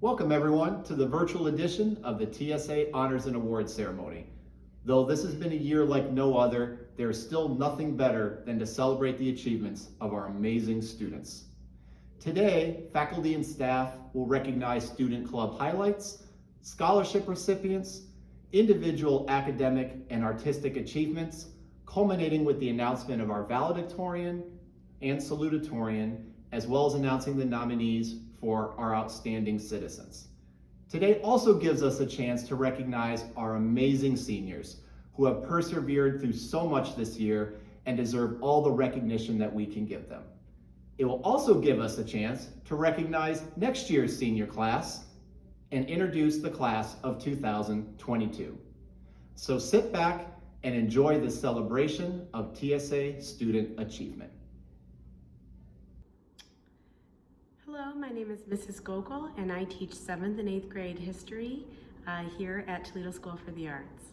Welcome everyone to the virtual edition of the TSA Honors and Awards Ceremony. Though this has been a year like no other, there is still nothing better than to celebrate the achievements of our amazing students. Today, faculty and staff will recognize student club highlights, scholarship recipients, individual academic and artistic achievements, culminating with the announcement of our Valedictorian and Salutatorian, as well as announcing the nominees for our outstanding citizens. Today also gives us a chance to recognize our amazing seniors who have persevered through so much this year and deserve all the recognition that we can give them. It will also give us a chance to recognize next year's senior class and introduce the class of 2022. So sit back and enjoy the celebration of TSA student achievement. Hello, my name is Mrs. Gogol and I teach 7th and 8th grade history here at Toledo School for the Arts.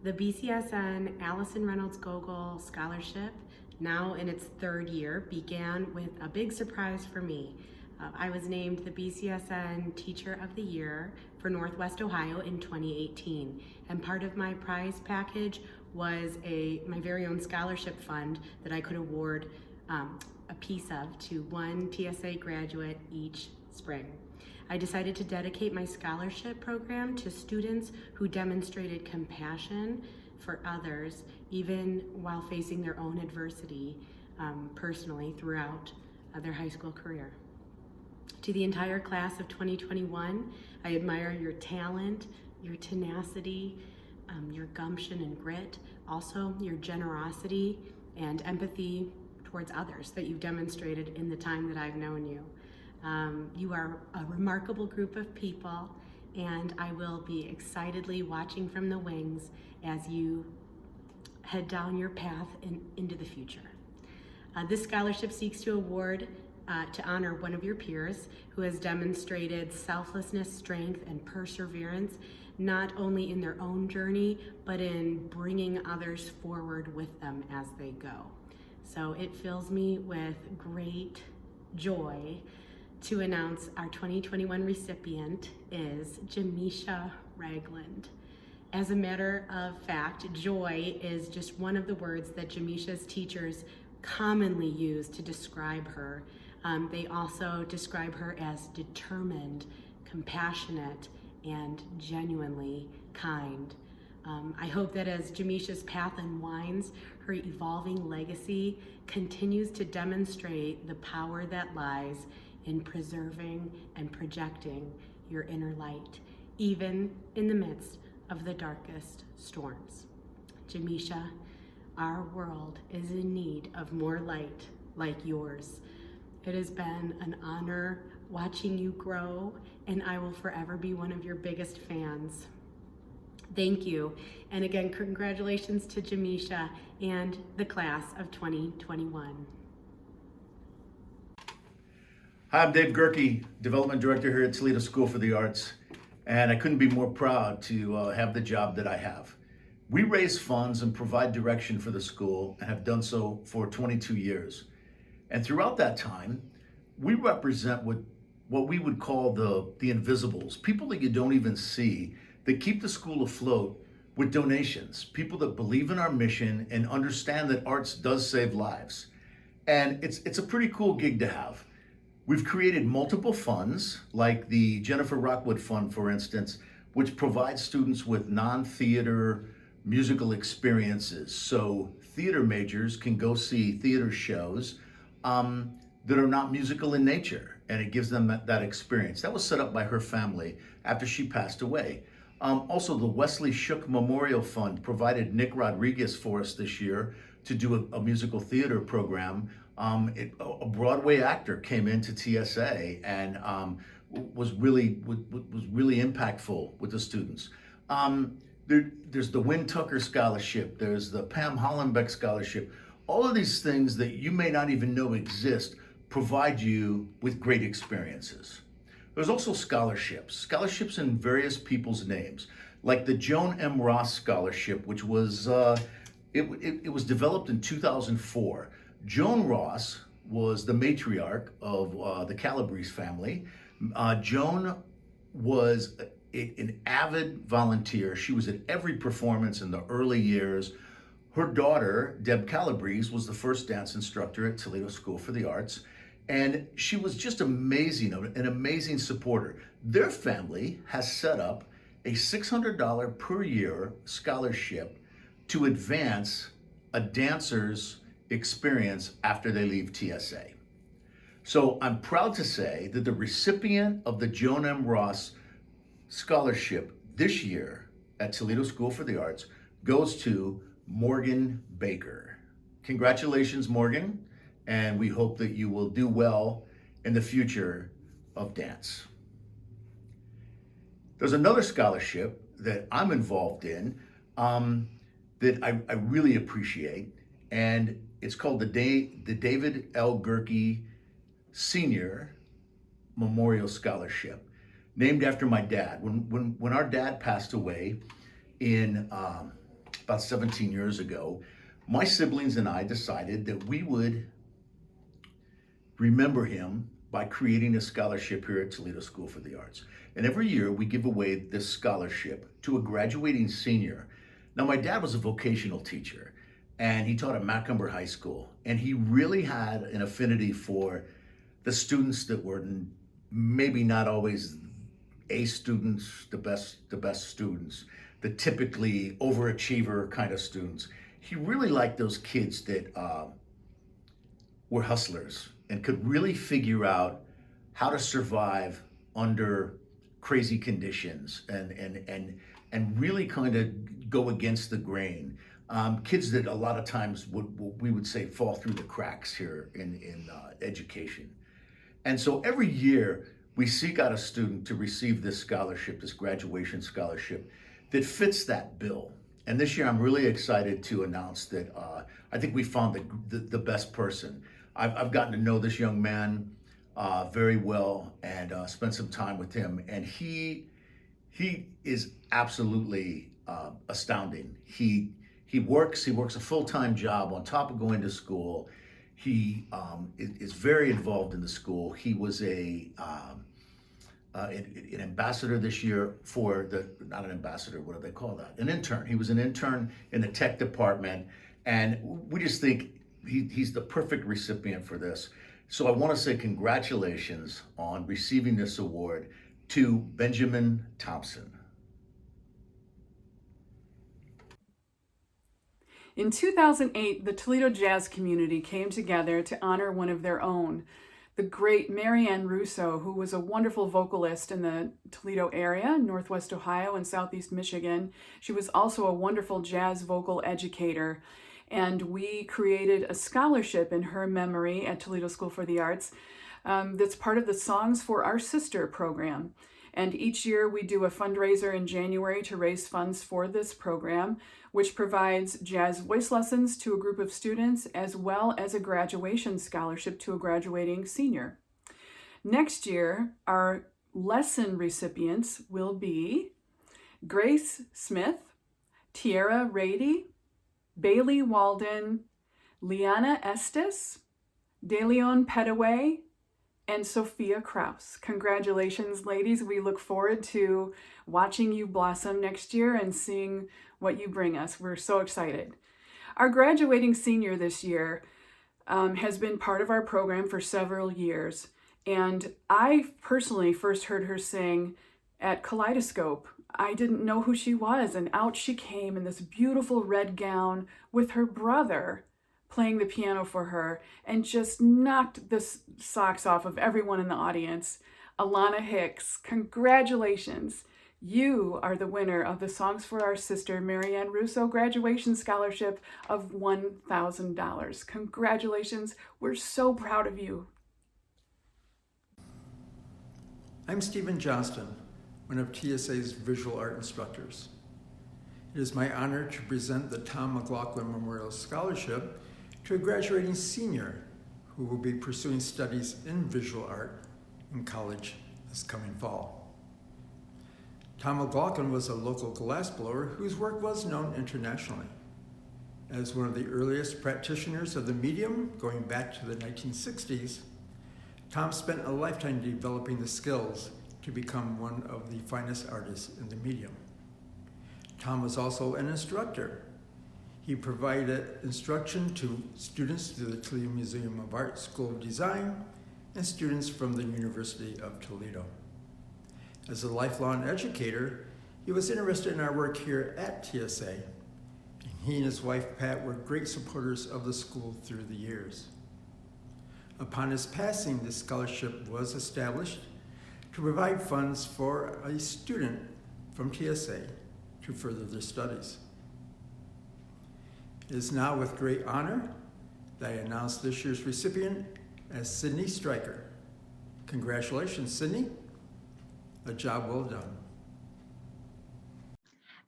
The BCSN Allison Reynolds Gogol Scholarship, now in its 3rd year, began with a big surprise for me. I was named the BCSN Teacher of the Year for Northwest Ohio in 2018, and part of my prize package was my very own scholarship fund that I could award a piece of to one TSA graduate each spring. I decided to dedicate my scholarship program to students who demonstrated compassion for others, even while facing their own adversity personally throughout their high school career. To the entire class of 2021, I admire your talent, your tenacity, your gumption and grit, also your generosity and empathy towards others that you've demonstrated in the time that I've known you. You are a remarkable group of people, and I will be excitedly watching from the wings as you head down your path into the future. This scholarship seeks to award to honor one of your peers who has demonstrated selflessness, strength, and perseverance, not only in their own journey, but in bringing others forward with them as they go. So it fills me with great joy to announce our 2021 recipient is Jamisha Ragland. As a matter of fact, joy is just one of the words that Jamisha's teachers commonly use to describe her. They also describe her as determined, compassionate, and genuinely kind. I hope that as Jamisha's path unwinds, her evolving legacy continues to demonstrate the power that lies in preserving and projecting your inner light, even in the midst of the darkest storms. Jamisha, our world is in need of more light like yours. It has been an honor watching you grow, and I will forever be one of your biggest fans. Thank you. And again, congratulations to Jamisha and the class of 2021. Hi, I'm Dave Gerke, Development Director here at Toledo School for the Arts, and I couldn't be more proud to have the job that I have. We raise funds and provide direction for the school and have done so for 22 years. And throughout that time, we represent what we would call the invisibles, people that you don't even see, that keep the school afloat with donations, people that believe in our mission and understand that arts does save lives. And it's a pretty cool gig to have. We've created multiple funds, like the Jennifer Rockwood Fund, for instance, which provides students with non-theater musical experiences. So theater majors can go see theater shows that are not musical in nature, and it gives them that experience. That was set up by her family after she passed away. Also, the Wesley Shook Memorial Fund provided Nick Rodriguez for us this year to do a musical theater program. A Broadway actor came into TSA and was really impactful with the students. There's the Wynn Tucker Scholarship. There's the Pam Hollenbeck Scholarship. All of these things that you may not even know exist provide you with great experiences. There's also scholarships in various people's names, like the Joan M. Ross Scholarship, which was, it was developed in 2004. Joan Ross was the matriarch of the Calabrese family. Joan was an avid volunteer. She was at every performance in the early years. Her daughter, Deb Calabrese, was the first dance instructor at Toledo School for the Arts. And she was just amazing, an amazing supporter. Their family has set up a $600 per year scholarship to advance a dancer's experience after they leave TSA. So I'm proud to say that the recipient of the Joan M. Ross Scholarship this year at Toledo School for the Arts goes to Morgan Baker. Congratulations, Morgan, and we hope that you will do well in the future of dance. There's another scholarship that I'm involved in that I really appreciate, and it's called the David L. Gerke Senior Memorial Scholarship, named after my dad. When our dad passed away in about 17 years ago, my siblings and I decided that we would remember him by creating a scholarship here at Toledo School for the Arts. And every year we give away this scholarship to a graduating senior. Now, my dad was a vocational teacher and he taught at Macomber High School, and he really had an affinity for the students that were maybe not always A students, the best students, the typically overachiever kind of students. He really liked those kids that were hustlers and could really figure out how to survive under crazy conditions and really kind of go against the grain. Kids that a lot of times we would say fall through the cracks here in education. And so every year we seek out a student to receive this scholarship, this graduation scholarship that fits that bill. And this year I'm really excited to announce that I think we found the best person. I've gotten to know this young man very well and spent some time with him, and he is absolutely astounding. He works a full-time job on top of going to school. He is very involved in the school. He was an ambassador this year for not an ambassador, what do they call that? An intern. He was an intern in the tech department, and we just think he's the perfect recipient for this. So I want to say congratulations on receiving this award to Benjamin Thompson. In 2008, the Toledo jazz community came together to honor one of their own, the great Marianne Russo, who was a wonderful vocalist in the Toledo area, Northwest Ohio and Southeast Michigan. She was also a wonderful jazz vocal educator, and we created a scholarship in her memory at Toledo School for the Arts that's part of the Songs for Our Sister program. And each year we do a fundraiser in January to raise funds for this program, which provides jazz voice lessons to a group of students, as well as a graduation scholarship to a graduating senior. Next year, our lesson recipients will be Grace Smith, Tiara Rady, Bailey Walden, Liana Estes, DeLeon Petaway, and Sophia Kraus. Congratulations, ladies. We look forward to watching you blossom next year and seeing what you bring us. We're so excited. Our graduating senior this year has been part of our program for several years. And I personally first heard her sing at Kaleidoscope. I didn't know who she was, and out she came in this beautiful red gown with her brother playing the piano for her, and just knocked the socks off of everyone in the audience. Alana Hicks, congratulations. You are the winner of the Songs for Our Sister Marianne Russo graduation scholarship of $1,000. Congratulations. We're so proud of you. I'm Stephen Johnston, one of TSA's visual art instructors. It is my honor to present the Tom McLaughlin Memorial Scholarship to a graduating senior who will be pursuing studies in visual art in college this coming fall. Tom McLaughlin was a local glassblower whose work was known internationally. As one of the earliest practitioners of the medium, going back to the 1960s, Tom spent a lifetime developing the skills to become one of the finest artists in the medium. Tom was also an instructor. He provided instruction to students through the Toledo Museum of Art School of Design and students from the University of Toledo. As a lifelong educator, he was interested in our work here at TSA. And he and his wife, Pat, were great supporters of the school through the years. Upon his passing, this scholarship was established to provide funds for a student from TSA to further their studies. It is now with great honor that I announce this year's recipient as Sydney Stryker. Congratulations, Sydney. A job well done.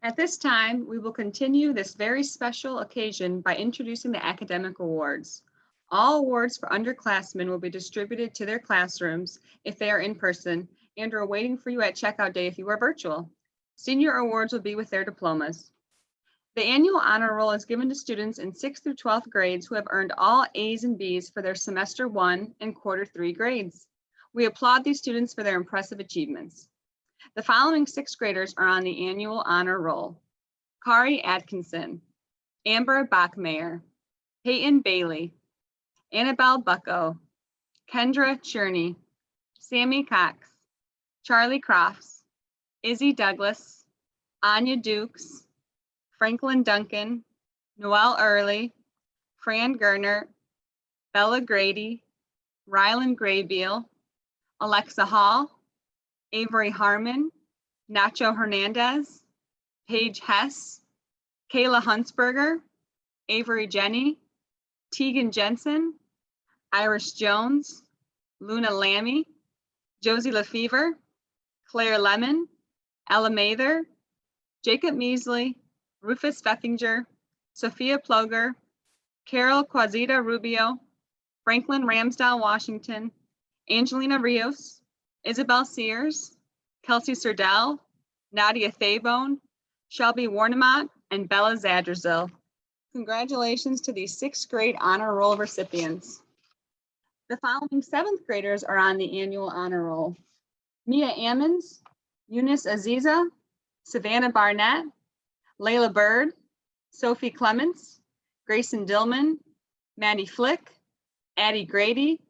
At this time, we will continue this very special occasion by introducing the academic awards. All awards for underclassmen will be distributed to their classrooms if they are in person and are waiting for you at checkout day if you are virtual. Senior awards will be with their diplomas. The annual honor roll is given to students in 6th through 12th grades who have earned all A's and B's for their semester 1 and quarter 3 grades. We applaud these students for their impressive achievements. The following 6th graders are on the annual honor roll: Kari Atkinson, Amber Bachmeyer, Peyton Bailey, Annabelle Bucko, Kendra Cherney, Sammy Cox, Charlie Crofts, Izzy Douglas, Anya Dukes, Franklin Duncan, Noelle Early, Fran Gerner, Bella Grady, Rylan Graybeal, Alexa Hall, Avery Harmon, Nacho Hernandez, Paige Hess, Kayla Huntsberger, Avery Jenny, Tegan Jensen, Iris Jones, Luna Lammy, Josie Lefevre, Claire Lemon, Ella Mather, Jacob Measley, Rufus Feffinger, Sophia Ploger, Carol Quazita Rubio, Franklin Ramsdale Washington, Angelina Rios, Isabel Sears, Kelsey Serdell, Nadia Thabone, Shelby Warnemont, and Bella Zadrazil. Congratulations to these 6th grade honor roll recipients. The following 7th graders are on the annual honor roll: Mia Ammons, Eunice Aziza, Savannah Barnett, Layla Bird, Sophie Clements, Grayson Dillman, Maddie Flick, Addie Grady,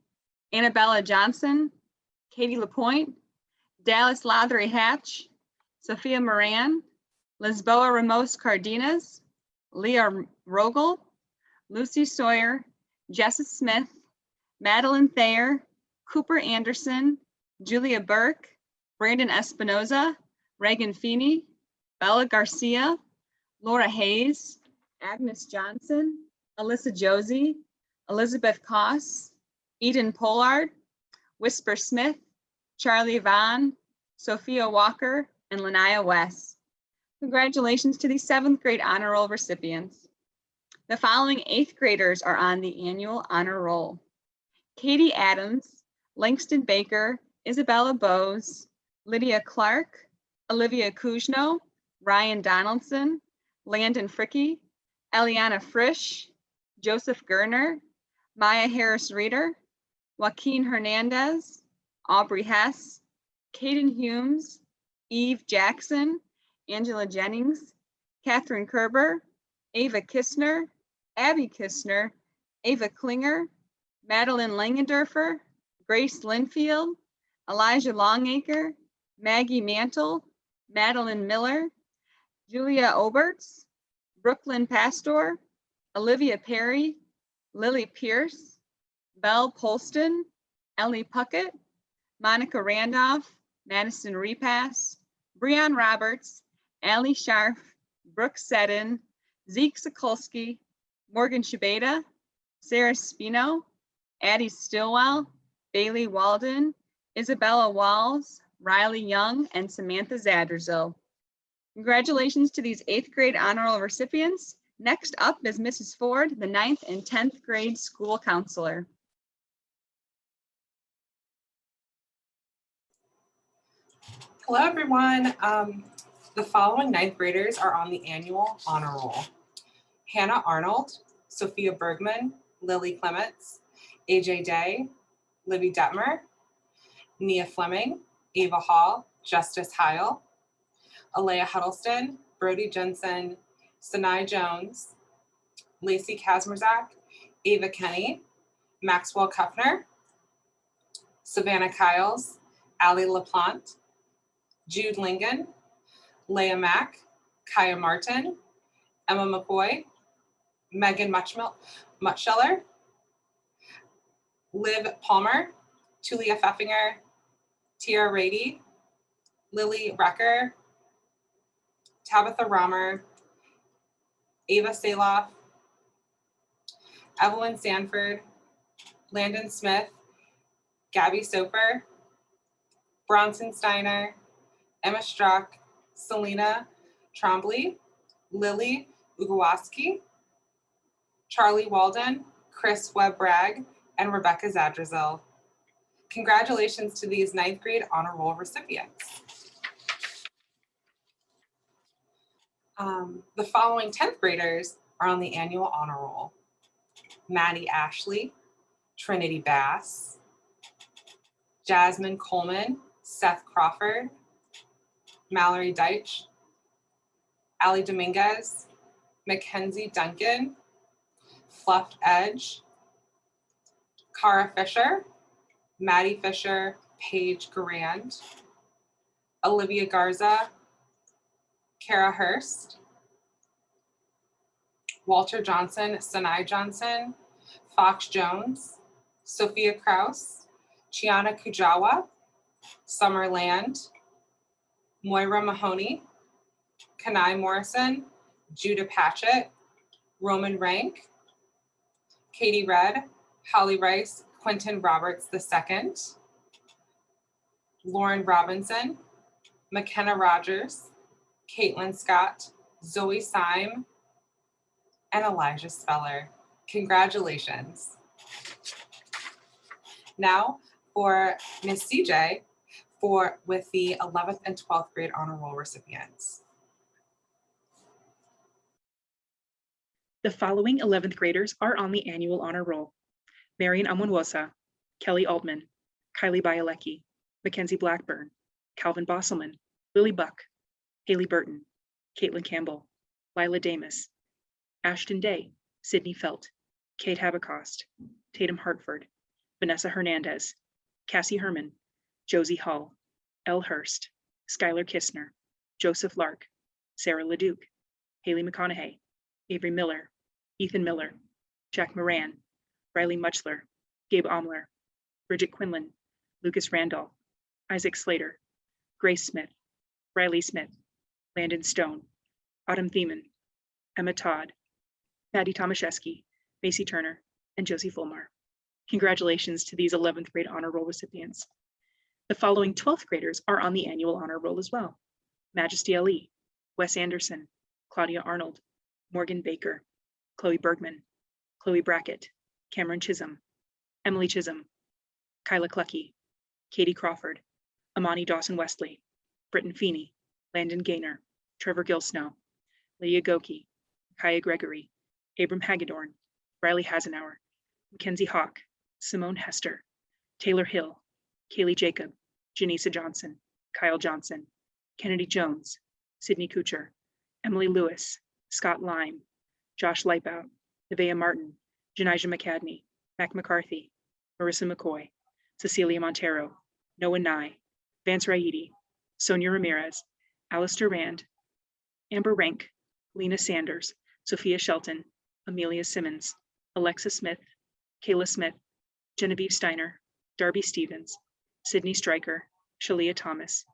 Annabella Johnson, Katie LaPointe, Dallas Lothery Hatch, Sophia Moran, Lisboa Ramos Cardenas, Leah Rogel, Lucy Sawyer, Jessa Smith, Madeline Thayer, Cooper Anderson, Julia Burke, Brandon Espinoza, Reagan Feeney, Bella Garcia, Laura Hayes, Agnes Johnson, Alyssa Josie, Elizabeth Koss, Eden Pollard, Whisper Smith, Charlie Vaughn, Sophia Walker, and Lanaya West. Congratulations to these 7th grade honor roll recipients. The following 8th graders are on the annual honor roll: Katie Adams, Langston Baker, Isabella Bowes, Lydia Clark, Olivia Kuzno, Ryan Donaldson, Landon Fricky, Eliana Frisch, Joseph Gerner, Maya Harris Reeder, Joaquin Hernandez, Aubrey Hess, Caden Humes, Eve Jackson, Angela Jennings, Catherine Kerber, Ava Kistner, Abby Kistner, Ava Klinger, Madeline Langendorfer, Grace Linfield, Elijah Longacre, Maggie Mantle, Madeline Miller, Julia Oberts, Brooklyn Pastor, Olivia Perry, Lily Pierce, Belle Polston, Ellie Puckett, Monica Randolph, Madison Repass, Breon Roberts, Allie Scharf, Brooke Seddon, Zeke Sokolsky, Morgan Shabeda, Sarah Spino, Addie Stillwell, Bailey Walden, Isabella Walls, Riley Young, and Samantha Zadrazil. Congratulations to these 8th grade honor roll recipients. Next up is Mrs. Ford, the 9th and 10th grade school counselor. Hello, everyone. The following 9th graders are on the annual honor roll: Hannah Arnold, Sophia Bergman, Lily Clements, AJ Day, Libby Detmer, Nia Fleming, Ava Hall, Justice Heil, Alea Huddleston, Brody Jensen, Sanai Jones, Lacey Kazmerzak, Ava Kenny, Maxwell Kuffner, Savannah Kiles, Allie LaPlante, Jude Lingen, Leah Mack, Kaya Martin, Emma McCoy, Megan Mutscheller, Liv Palmer, Tulia Pfeffinger, Tiara Rady, Lily Recker, Tabitha Romer, Ava Saloff, Evelyn Sanford, Landon Smith, Gabby Soper, Bronson Steiner, Emma Strzok, Selena Trombley, Lily Ugowaski, Charlie Walden, Chris Webb-Bragg, and Rebecca Zadrazil. Congratulations to these 9th grade honor roll recipients. The following 10th graders are on the annual honor roll: Maddie Ashley, Trinity Bass, Jasmine Coleman, Seth Crawford, Mallory Deitch, Ali Dominguez, Mackenzie Duncan, Fluff Edge, Cara Fisher, Maddie Fisher, Paige Garand, Olivia Garza, Kara Hurst, Walter Johnson, Sanai Johnson, Fox Jones, Sophia Kraus, Chiana Kujawa, Summer Land, Moira Mahoney, Kanai Morrison, Judah Patchett, Roman Rank, Katie Red, Holly Rice, Quentin Roberts II, Lauren Robinson, McKenna Rogers, Caitlin Scott, Zoe Syme, and Elijah Speller. Congratulations. Now for Miss CJ with the 11th and 12th grade honor roll recipients. The following 11th graders are on the annual honor roll: Marian Amonwosa, Kelly Altman, Kylie Bielecki, Mackenzie Blackburn, Calvin Bosselman, Lily Buck, Haley Burton, Caitlin Campbell, Lila Damus, Ashton Day, Sydney Felt, Kate Habacost, Tatum Hartford, Vanessa Hernandez, Cassie Herman, Josie Hull, Elle Hurst, Skylar Kistner, Joseph Lark, Sarah LeDuc, Haley McConaughey, Avery Miller, Ethan Miller, Jack Moran, Riley Muchler, Gabe Omler, Bridget Quinlan, Lucas Randolph, Isaac Slater, Grace Smith, Riley Smith, Landon Stone, Autumn Thiemann, Emma Todd, Maddie Tomaszewski, Macy Turner, and Josie Fulmar. Congratulations to these 11th grade honor roll recipients. The following 12th graders are on the annual honor roll as well: Majesty Ali, Wes Anderson, Claudia Arnold, Morgan Baker, Chloe Bergman, Chloe Brackett, Cameron Chisholm, Emily Chisholm, Kyla Clucky, Katie Crawford, Amani Dawson Westley, Britton Feeney, Landon Gaynor, Trevor Gilsnow, Leah Goki, Kaya Gregory, Abram Hagedorn, Riley Hasenauer, Mackenzie Hawk, Simone Hester, Taylor Hill, Kaylee Jacob, Janisa Johnson, Kyle Johnson, Kennedy Jones, Sydney Kuchar, Emily Lewis, Scott Lime, Josh Leipout, Nevaeh Martin, Janijah McCadney, Mac McCarthy, Marissa McCoy, Cecilia Montero, Noah Nye, Vance Raidi, Sonia Ramirez, Alistair Rand, Amber Rank, Lena Sanders, Sophia Shelton, Amelia Simmons, Alexa Smith, Kayla Smith, Genevieve Steiner, Darby Stevens, Sydney Stryker, Shalia Thomas,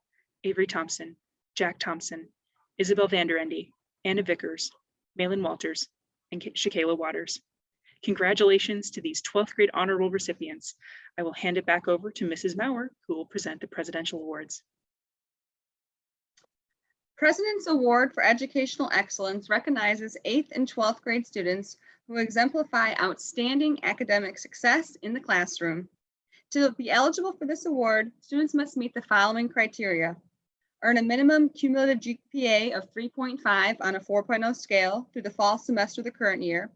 Avery Thompson, Jack Thompson, Isabel Vanderendy, Anna Vickers, Malin Walters, and Shakayla Waters. Congratulations to these 12th grade honor roll recipients. I will hand it back over to Mrs. Maurer, who will present the Presidential Awards. President's Award for Educational Excellence recognizes 8th and 12th grade students who exemplify outstanding academic success in the classroom. To be eligible for this award, students must meet the following criteria: earn a minimum cumulative GPA of 3.5 on a 4.0 scale through the fall semester of the current year.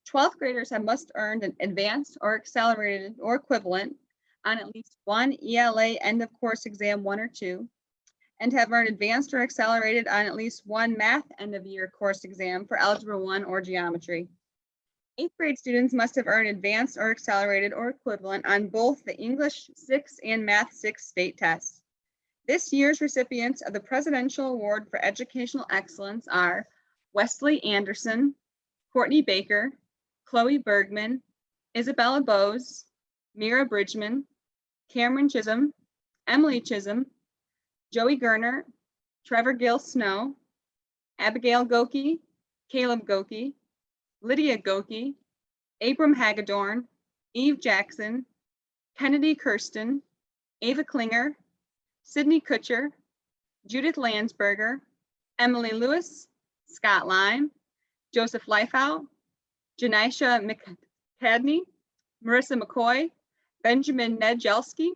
12th graders must earn an advanced or accelerated or equivalent on at least one ELA end of course exam 1 or 2, and have earned advanced or accelerated on at least one math end of year course exam for Algebra 1 or geometry. 8th grade students must have earned advanced or accelerated or equivalent on both the English 6 and Math 6 state tests. This year's recipients of the Presidential Award for Educational Excellence are Wesley Anderson, Courtney Baker, Chloe Bergman, Isabella Bowes, Mira Bridgman, Cameron Chisholm, Emily Chisholm, Joey Gerner, Trevor Gill Snow, Abigail Goki, Caleb Goki, Lydia Goki, Abram Hagedorn, Eve Jackson, Kennedy Kirsten, Ava Klinger, Sydney Kutcher, Judith Landsberger, Emily Lewis, Scott Lime, Joseph Leifau, Janisha McCadney, Marissa McCoy, Benjamin Nedjelski,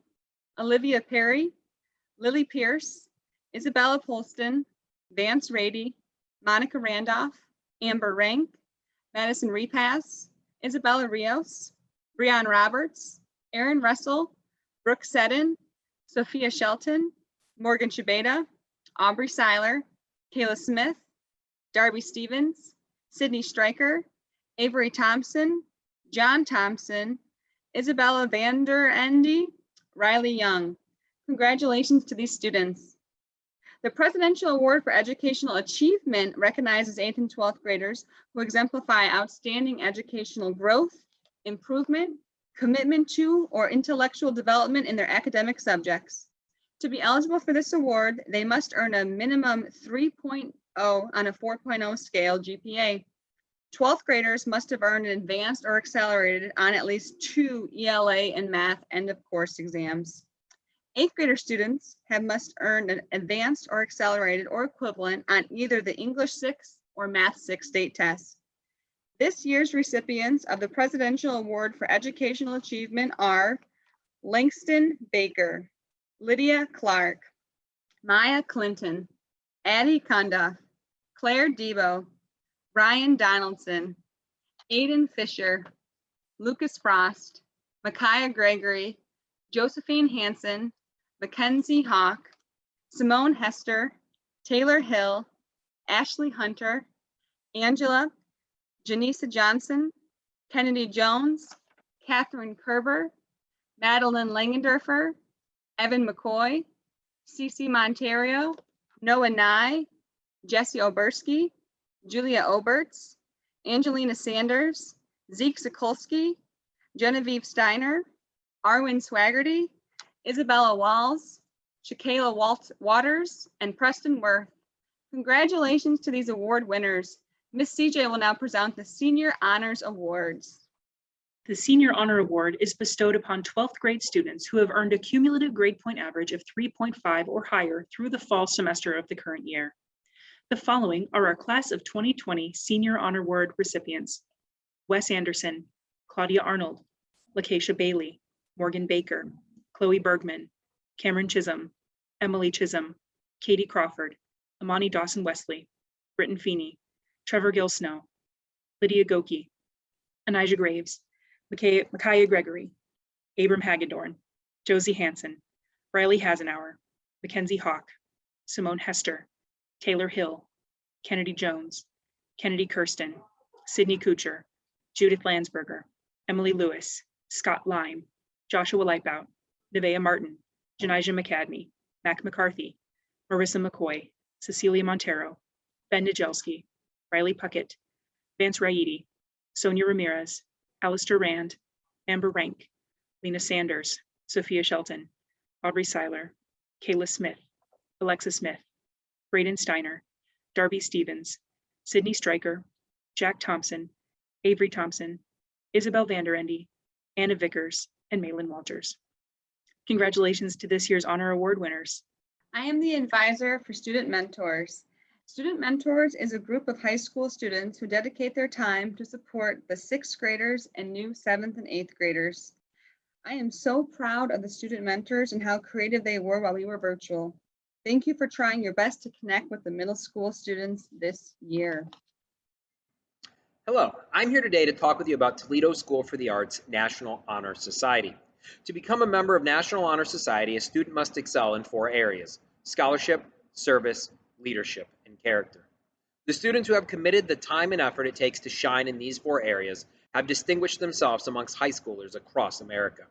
Olivia Perry, Lily Pierce, Isabella Polston, Vance Rady, Monica Randolph, Amber Rank, Madison Repass, Isabella Rios, Breon Roberts, Aaron Russell, Brooke Seddon, Sophia Shelton, Morgan Shabeta, Aubrey Seiler, Kayla Smith, Darby Stevens, Sydney Stryker, Avery Thompson, John Thompson, Isabella Vander Ende, Riley Young. Congratulations to these students. The Presidential Award for Educational Achievement recognizes 8th and 12th graders who exemplify outstanding educational growth, improvement, commitment to, or intellectual development in their academic subjects. To be eligible for this award, they must earn a minimum 3.0 on a 4.0 scale GPA. 12th graders must have earned an advanced or accelerated on at least 2 ELA and math end of course exams. 8th grader students must earn an advanced or accelerated or equivalent on either the English 6 or Math 6 state tests. This year's recipients of the Presidential Award for Educational Achievement are Langston Baker, Lydia Clark, Maya Clinton, Addie Conduff, Claire Debo, Ryan Donaldson, Aiden Fisher, Lucas Frost, Micaiah Gregory, Josephine Hansen, Mackenzie Hawk, Simone Hester, Taylor Hill, Ashley Hunter, Angela, Janisa Johnson, Kennedy Jones, Catherine Kerber, Madeline Langendorfer, Evan McCoy, Cece Monterio, Noah Nye, Jesse Oberski, Julia Oberts, Angelina Sanders, Zeke Sikulski, Genevieve Steiner, Arwin Swaggerty, Isabella Walls, Shakayla Waters, and Preston Worth. Congratulations to these award winners. Ms. CJ will now present the Senior Honors Awards. The Senior Honor Award is bestowed upon 12th grade students who have earned a cumulative grade point average of 3.5 or higher through the fall semester of the current year. The following are our class of 2020 Senior Honor Award recipients: Wes Anderson, Claudia Arnold, Lakeisha Bailey, Morgan Baker, Chloe Bergman, Cameron Chisholm, Emily Chisholm, Katie Crawford, Amani Dawson Wesley, Britton Feeney, Trevor Gill Snow, Lydia Goki, Anijah Graves, Micaiah Gregory, Abram Hagedorn, Josie Hansen, Riley Hasenauer, Mackenzie Hawk, Simone Hester, Taylor Hill, Kennedy Jones, Kennedy Kirsten, Sydney Kutcher, Judith Landsberger, Emily Lewis, Scott Lime, Joshua Leipout, Nevaeh Martin, Janijah McCadney, Mac McCarthy, Marissa McCoy, Cecilia Montero, Ben Nijelski, Riley Puckett, Vance Raidi, Sonia Ramirez, Alistair Rand, Amber Rank, Lena Sanders, Sophia Shelton, Aubrey Seiler, Kayla Smith, Alexa Smith, Braden Steiner, Darby Stevens, Sydney Stryker, Jack Thompson, Avery Thompson, Isabel Vander Ende, Anna Vickers, and Malin Walters. Congratulations to this year's Honor Award winners. I am the advisor for Student Mentors. Student Mentors is a group of high school students who dedicate their time to support the 6th graders and new 7th and 8th graders. I am so proud of the Student Mentors and how creative they were while we were virtual. Thank you for trying your best to connect with the middle school students this year. Hello, I'm here today to talk with you about Toledo School for the Arts National Honor Society. To become a member of National Honor Society, a student must excel in 4 areas: scholarship, service, leadership, and character. The students who have committed the time and effort it takes to shine in these 4 areas have distinguished themselves amongst high schoolers across America.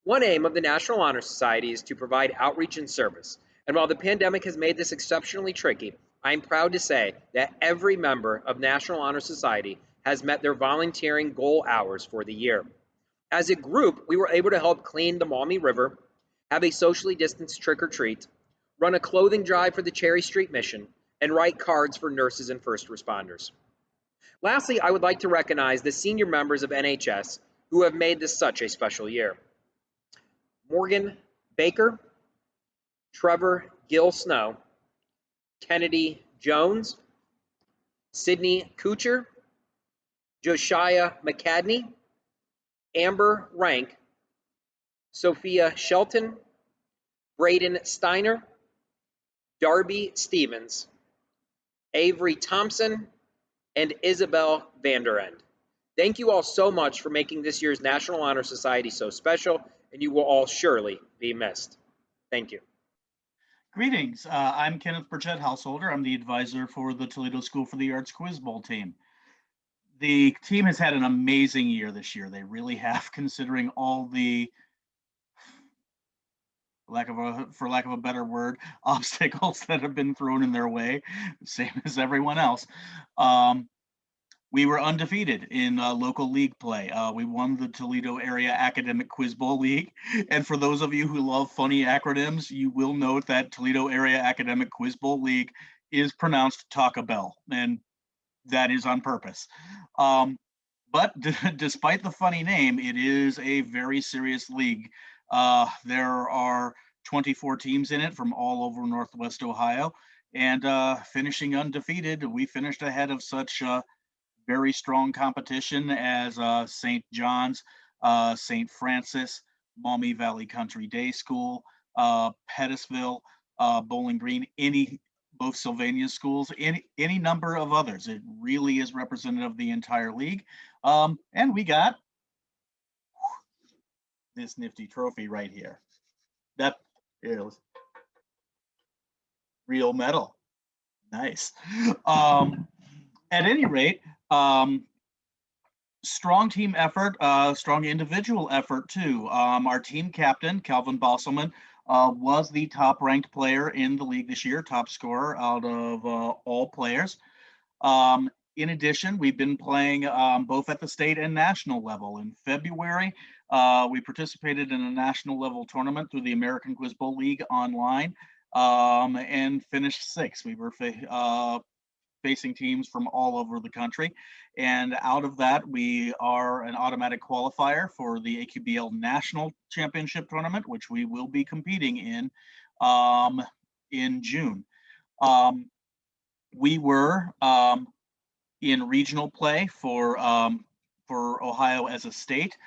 One aim of the National Honor Society is to provide outreach and service, and while the pandemic has made this exceptionally tricky, I am proud to say that every member of National Honor Society has met their volunteering goal hours for the year. As a group, we were able to help clean the Maumee River, have a socially distanced trick-or-treat, run a clothing drive for the Cherry Street Mission, and write cards for nurses and first responders. Lastly, I would like to recognize the senior members of NHS who have made this such a special year. Morgan Baker, Trevor Gill Snow, Kennedy Jones, Sydney Kuchar, Josiah McCadney, Amber Rank, Sophia Shelton, Braden Steiner, Darby Stevens, Avery Thompson, and Isabel Vanderend. Thank you all so much for making this year's National Honor Society so special, and you will all surely be missed. Thank you. Greetings, I'm Kenneth Burchett Householder. I'm the advisor for the Toledo School for the Arts Quiz Bowl team. The team has had an amazing year this year. They really have, considering all the, for lack of a better word, obstacles that have been thrown in their way, same as everyone else. We were undefeated in local league play. We won the Toledo Area Academic Quiz Bowl League. And for those of you who love funny acronyms, you will note that Toledo Area Academic Quiz Bowl League is pronounced Taco Bell, and that is on purpose. But despite the funny name, it is a very serious league. There are 24 teams in it from all over Northwest Ohio, and finishing undefeated, we finished ahead of such very strong competition as St. John's, St. Francis, Maumee Valley Country Day School, Pettisville, Bowling Green, both Sylvania schools, any number of others. It really is representative of the entire league. And we got this nifty trophy right here. That is real metal. Nice. At any rate, strong team effort, strong individual effort too. Our team captain, Calvin Bosselman, was the top ranked player in the league this year, top scorer out of all players. In addition, we've been playing both at the state and national level. In February, we participated in a national level tournament through the American Quiz Bowl League online and finished 6th. We were facing teams from all over the country. And out of that, we are an automatic qualifier for the AQBL National Championship Tournament, which we will be competing in June. We were in regional play for Ohio as a state.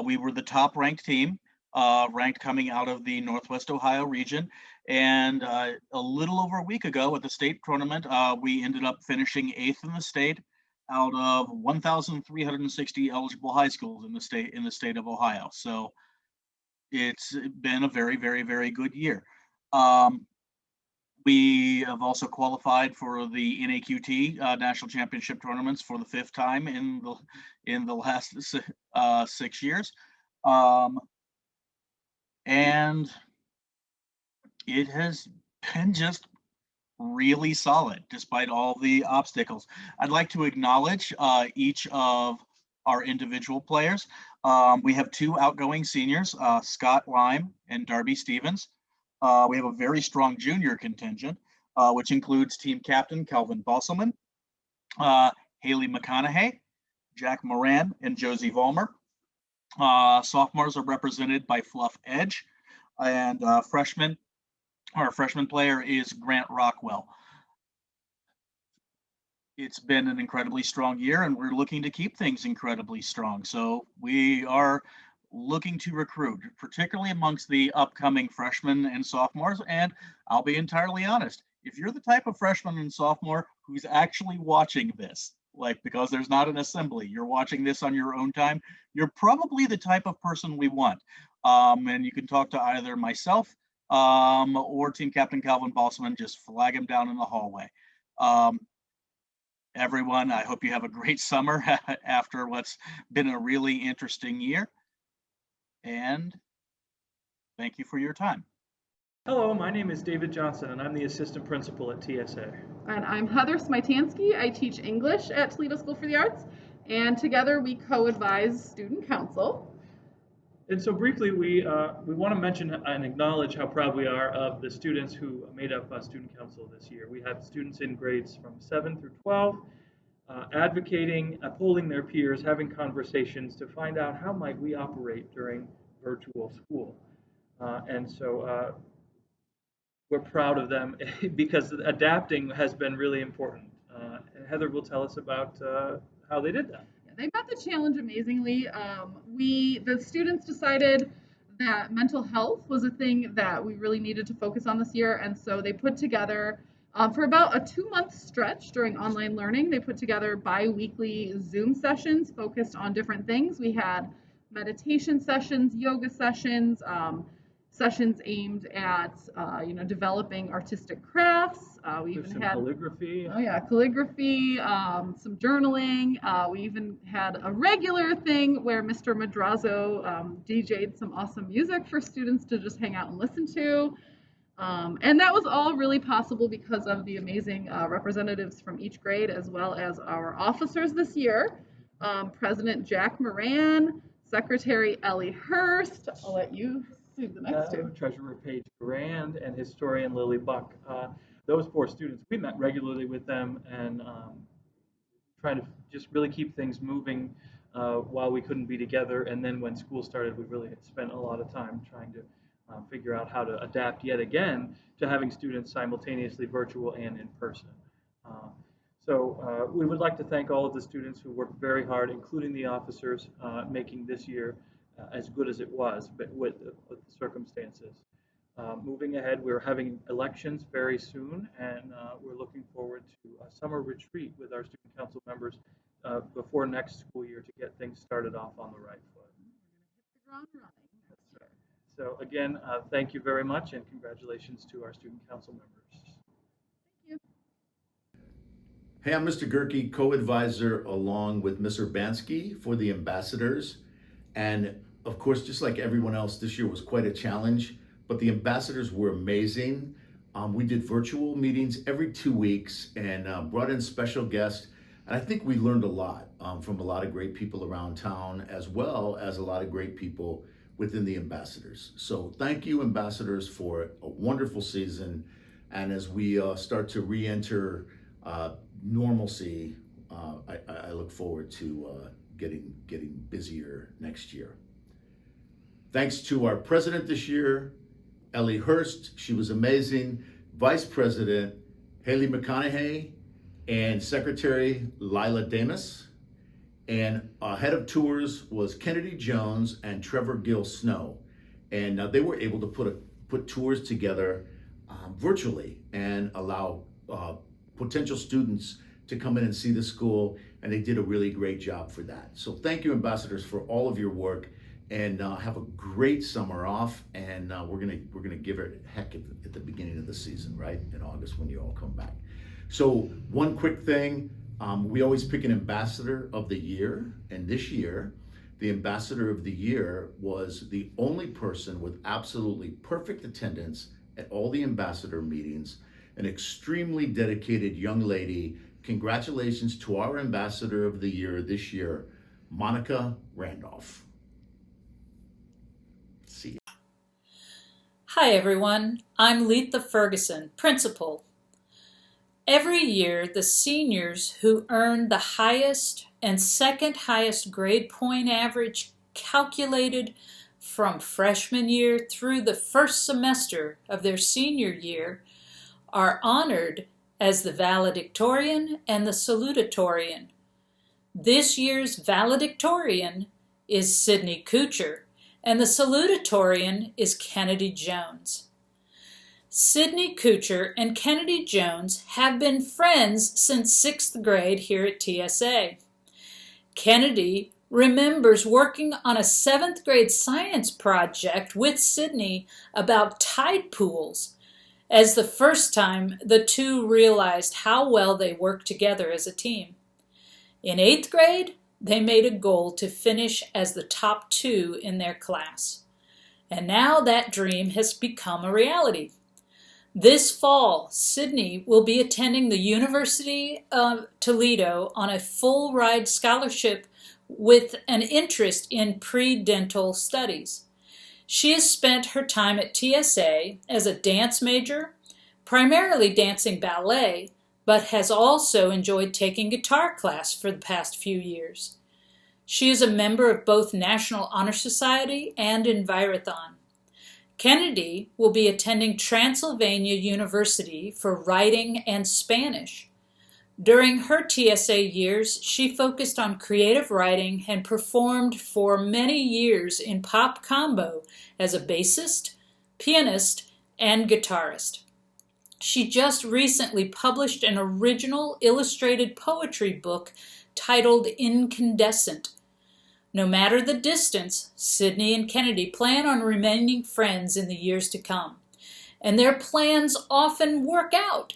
We were the top ranked team, ranked coming out of the Northwest Ohio region. And a little over a week ago at the state tournament, we ended up finishing 8th in the state out of 1,360 eligible high schools in the state of Ohio. So it's been a very, very, very good year. We have also qualified for the NAQT national championship tournaments for the 5th time in the last 6 years, and it has been just really solid despite all the obstacles. I'd like to acknowledge each of our individual players. We have 2 outgoing seniors, Scott Lime and Darby Stevens. We have a very strong junior contingent, which includes team captain Calvin Bosselman, Haley McConaughey, Jack Moran, and Josie Vollmer. Sophomores are represented by Fluff Edge, and our freshman player is Grant Rockwell. It's been an incredibly strong year, and we're looking to keep things incredibly strong. So we are looking to recruit, particularly amongst the upcoming freshmen and sophomores. And I'll be entirely honest, if you're the type of freshman and sophomore who's actually watching this, like because there's not an assembly, you're watching this on your own time, you're probably the type of person we want. And you can talk to either myself or Team Captain Calvin Bosselman. Just flag him down in the hallway. Everyone, I hope you have a great summer after what's been a really interesting year. And thank you for your time. Hello, my name is David Johnston, and I'm the assistant principal at TSA. And I'm Heather Smitansky. I teach English at Toledo School for the Arts, and together we co-advise student council. And so briefly, we want to mention and acknowledge how proud we are of the students who made up student council this year. We had students in grades from 7 through 12 advocating, polling their peers, having conversations to find out how might we operate during virtual school. And so we're proud of them because adapting has been really important. And Heather will tell us about how they did that. They met the challenge amazingly. The students decided that mental health was a thing that we really needed to focus on this year, and so they put together, for about a 2-month stretch during online learning, they put together bi-weekly Zoom sessions focused on different things. We had meditation sessions, yoga sessions, sessions aimed at developing artistic crafts. We There's even some had calligraphy. Oh yeah, calligraphy, some journaling. We even had a regular thing where Mr. Madrazo DJ'd some awesome music for students to just hang out and listen to. And that was all really possible because of the amazing representatives from each grade, as well as our officers this year. President Jack Moran, Secretary Ellie Hurst. I'll let you do the next two. Treasurer Paige Grand and historian Lily Buck. Those 4 students, we met regularly with them and trying to just really keep things moving while we couldn't be together. And then when school started, we really spent a lot of time trying to figure out how to adapt yet again to having students simultaneously virtual and in person. So we would like to thank all of the students who worked very hard, including the officers, making this year as good as it was, but with the circumstances. Moving ahead, we're having elections very soon, and we're looking forward to a summer retreat with our student council members before next school year to get things started off on the right foot. So again, thank you very much, and congratulations to our student council members. Thank you. Hey, I'm Mr. Gerke, co-advisor along with Ms. Urbanski for the ambassadors. And of course, just like everyone else, this year was quite a challenge, but the ambassadors were amazing. We did virtual meetings every 2 weeks and brought in special guests. And I think we learned a lot from a lot of great people around town, as well as a lot of great people within the ambassadors. So thank you, ambassadors, for a wonderful season. And as we start to re-enter normalcy, I look forward to getting busier next year. Thanks to our president this year, Ellie Hurst, she was amazing. Vice President Haley McConaughey and Secretary Lila Damas. And head of tours was Kennedy Jones and Trevor Gill Snow. And they were able to put tours together virtually and allow potential students to come in and see the school. And they did a really great job for that. So thank you, ambassadors, for all of your work. And have a great summer off, and we're gonna give it a heck at the beginning of the season, right? In August when you all come back. So one quick thing, we always pick an ambassador of the year, and this year, the ambassador of the year was the only person with absolutely perfect attendance at all the ambassador meetings, an extremely dedicated young lady. Congratulations to our ambassador of the year this year, Monica Randolph. See you. Hi everyone, I'm Letha Ferguson, principal. Every year, the seniors who earn the highest and second highest grade point average calculated from freshman year through the first semester of their senior year are honored as the Valedictorian and the Salutatorian. This year's Valedictorian is Sydney Kuchar, and the Salutatorian is Kennedy Jones. Sydney Kuchar and Kennedy Jones have been friends since 6th grade here at TSA. Kennedy remembers working on a 7th grade science project with Sydney about tide pools as the first time the two realized how well they worked together as a team. In 8th grade, they made a goal to finish as the top 2 in their class. And now that dream has become a reality. This fall, Sydney will be attending the University of Toledo on a full ride scholarship with an interest in pre-dental studies. She has spent her time at TSA as a dance major, primarily dancing ballet, but has also enjoyed taking guitar class for the past few years. She is a member of both National Honor Society and Envirothon. Kennedy will be attending Transylvania University for writing and Spanish. During her TSA years, she focused on creative writing and performed for many years in pop combo as a bassist, pianist, and guitarist. She just recently published an original illustrated poetry book titled Incandescent. No matter the distance, Sydney and Kennedy plan on remaining friends in the years to come, and their plans often work out.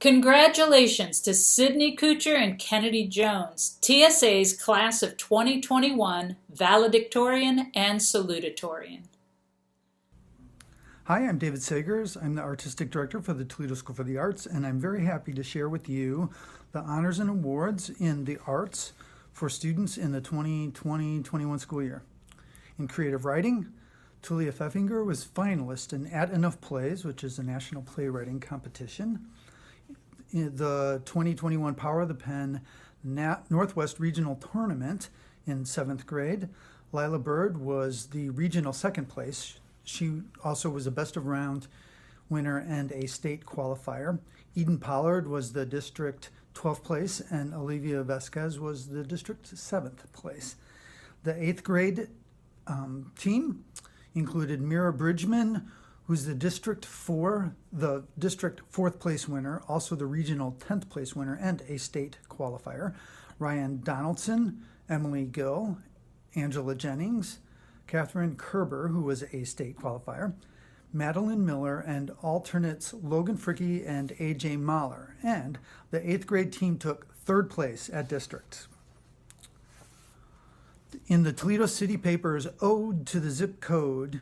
Congratulations to Sydney Kuchar and Kennedy Jones, TSA's class of 2021 Valedictorian and Salutatorian. Hi, I'm David Sagers. I'm the Artistic Director for the Toledo School for the Arts, and I'm very happy to share with you the honors and awards in the arts for students in the 2020-21 school year. In creative writing, Tulia Pfeffinger was finalist in At Enough Plays, which is a national playwriting competition. In the 2021 Power of the Pen Northwest Regional Tournament in 7th grade, Lila Bird was the regional 2nd place. She also was a best of round winner and a state qualifier. Eden Pollard was the district 12th place, and Olivia Vasquez was the district 7th place. The 8th grade team included Mira Bridgman, who's the district 4th place winner, also the regional 10th place winner and a state qualifier. Ryan Donaldson, Emily Gill, Angela Jennings, Catherine Kerber, who was a state qualifier, Madeline Miller, and alternates Logan Fricky and AJ Mahler. And the 8th grade team took 3rd place at districts. In the Toledo City Paper's Ode to the Zip Code,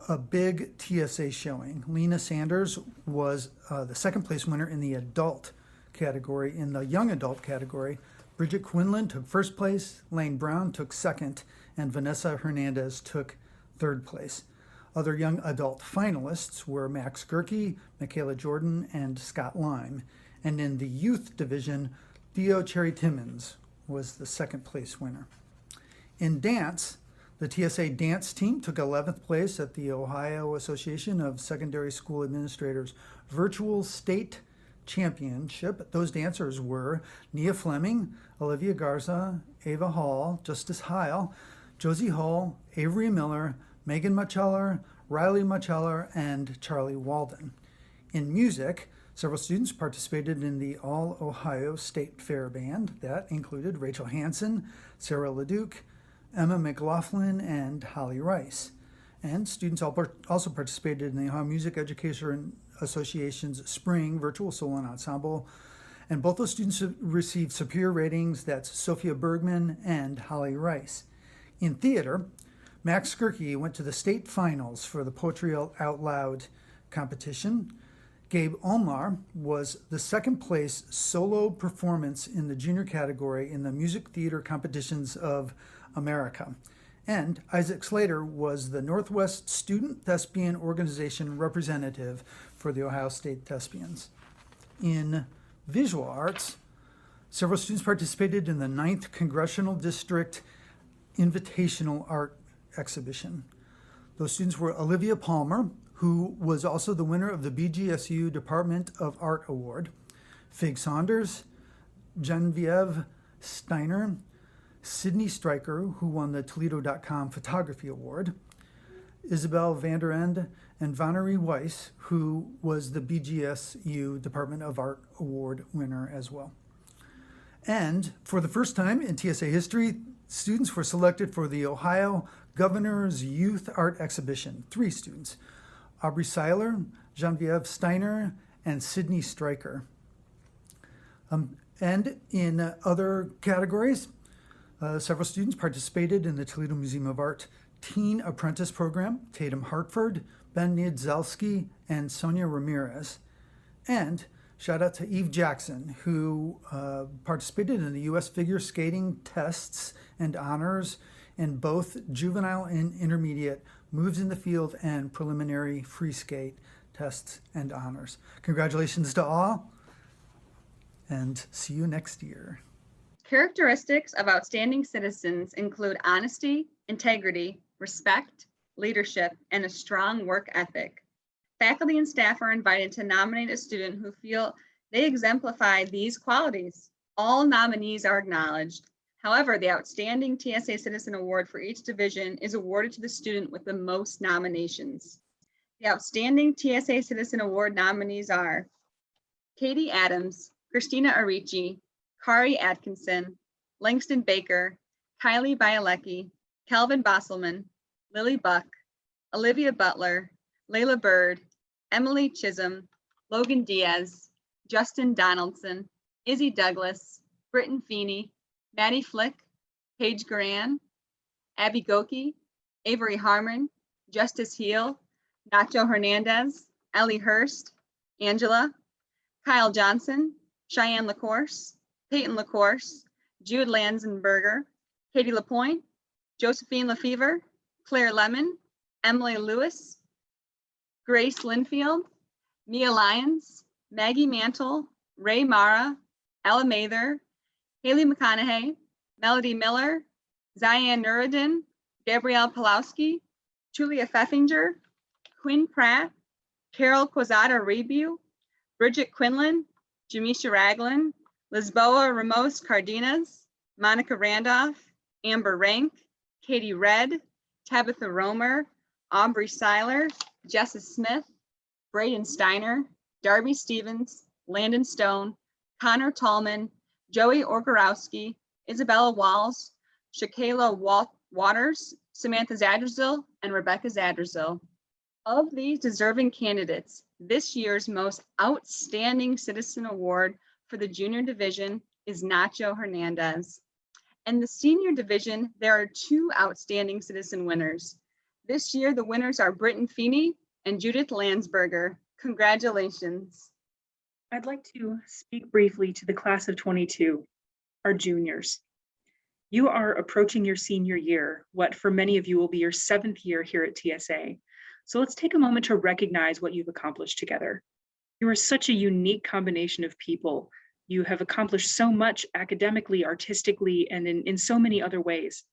a big TSA showing, Lena Sanders was the 2nd place winner in the adult category. In the young adult category, Bridget Quinlan took 1st place, Lane Brown took 2nd, and Vanessa Hernandez took 3rd place. Other young adult finalists were Max Gerke, Michaela Jordan, and Scott Lime. And in the youth division, Theo Cherry Timmons was the 2nd place winner. In dance, the TSA dance team took 11th place at the Ohio Association of Secondary School Administrators Virtual State Championship. Those dancers were Nia Fleming, Olivia Garza, Ava Hall, Justice Heil, Josie Hull, Avery Miller, Megan Mucheller, Riley Mucheller, and Charlie Walden. In music, several students participated in the All-Ohio State Fair Band. That included Rachel Hansen, Sarah LeDuc, Emma McLaughlin, and Holly Rice. And students also participated in the Ohio Music Education Association's Spring Virtual Solo Ensemble. And both those students received superior ratings. That's Sophia Bergman and Holly Rice. In theater, Max Gerke went to the state finals for the Poetry Out Loud competition. Gabe Omar was the 2nd place solo performance in the junior category in the Music Theater Competitions of America. And Isaac Slater was the Northwest Student Thespian Organization representative for the Ohio State Thespians. In visual arts, several students participated in the 9th Congressional District Invitational Art Exhibition. Those students were Olivia Palmer, who was also the winner of the BGSU Department of Art Award, Fig Saunders, Genevieve Steiner, Sydney Stryker, who won the Toledo.com Photography Award, Isabel Vanderend, and Valerie Weiss, who was the BGSU Department of Art Award winner as well. And for the first time in TSA history, students were selected for the Ohio Governor's Youth Art Exhibition. 3 students, Aubrey Seiler, Genevieve Steiner, and Sydney Stryker. And in other categories, several students participated in the Toledo Museum of Art Teen Apprentice Program, Tatum Hartford, Ben Niedzalski, and Sonia Ramirez. And shout out to Eve Jackson, who participated in the U.S. figure skating tests and honors in both juvenile and intermediate moves in the field and preliminary free skate tests and honors. Congratulations to all, and see you next year. Characteristics of outstanding citizens include honesty, integrity, respect, leadership, and a strong work ethic. Faculty and staff are invited to nominate a student who feel they exemplify these qualities. All nominees are acknowledged. However, the Outstanding TSA Citizen Award for each division is awarded to the student with the most nominations. The Outstanding TSA Citizen Award nominees are Katie Adams, Christina Arici, Kari Atkinson, Langston Baker, Kylie Bielecki, Calvin Bosselman, Lily Buck, Olivia Butler, Layla Bird, Emily Chisholm, Logan Diaz, Justin Donaldson, Izzy Douglas, Britton Feeney, Maddie Flick, Paige Gran, Abby Goki, Avery Harmon, Justice Heel, Nacho Hernandez, Ellie Hurst, Angela, Kyle Johnson, Cheyenne LaCourse, Peyton LaCourse, Jude Lanzenberger, Katie LaPointe, Josephine LaFever, Claire Lemon, Emily Lewis, Grace Linfield, Mia Lyons, Maggie Mantle, Ray Mara, Ella Mather, Haley McConaughey, Melody Miller, Zian Nuruddin, Gabrielle Pulowski, Julia Pfeffinger, Quinn Pratt, Carol Quezada Rebu, Bridget Quinlan, Jamisha Ragland, Lisboa Ramos Cardenas, Monica Randolph, Amber Rank, Katie Red, Tabitha Romer, Aubrey Seiler, Jessa Smith, Braden Steiner, Darby Stevens, Landon Stone, Connor Tallman, Joey Orgarowski, Isabella Walls, Shakayla Waters, Samantha Zadrzil, and Rebecca Zadrzil. Of these deserving candidates, this year's most outstanding citizen award for the junior division is Nacho Hernandez. In the senior division, there are 2 outstanding citizen winners. This year, the winners are Britton Feeney and Judith Landsberger. Congratulations. I'd like to speak briefly to the class of 22, our juniors. You are approaching your senior year, what for many of you will be your 7th year here at TSA. So let's take a moment to recognize what you've accomplished together. You are such a unique combination of people. You have accomplished so much academically, artistically, and in so many other ways.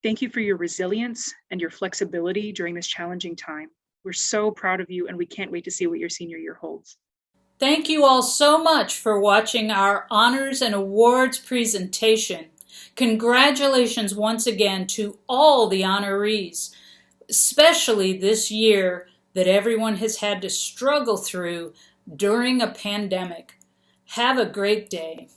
Thank you for your resilience and your flexibility during this challenging time. We're so proud of you, and we can't wait to see what your senior year holds. Thank you all so much for watching our Honors and Awards presentation. Congratulations once again to all the honorees, especially this year that everyone has had to struggle through during a pandemic. Have a great day.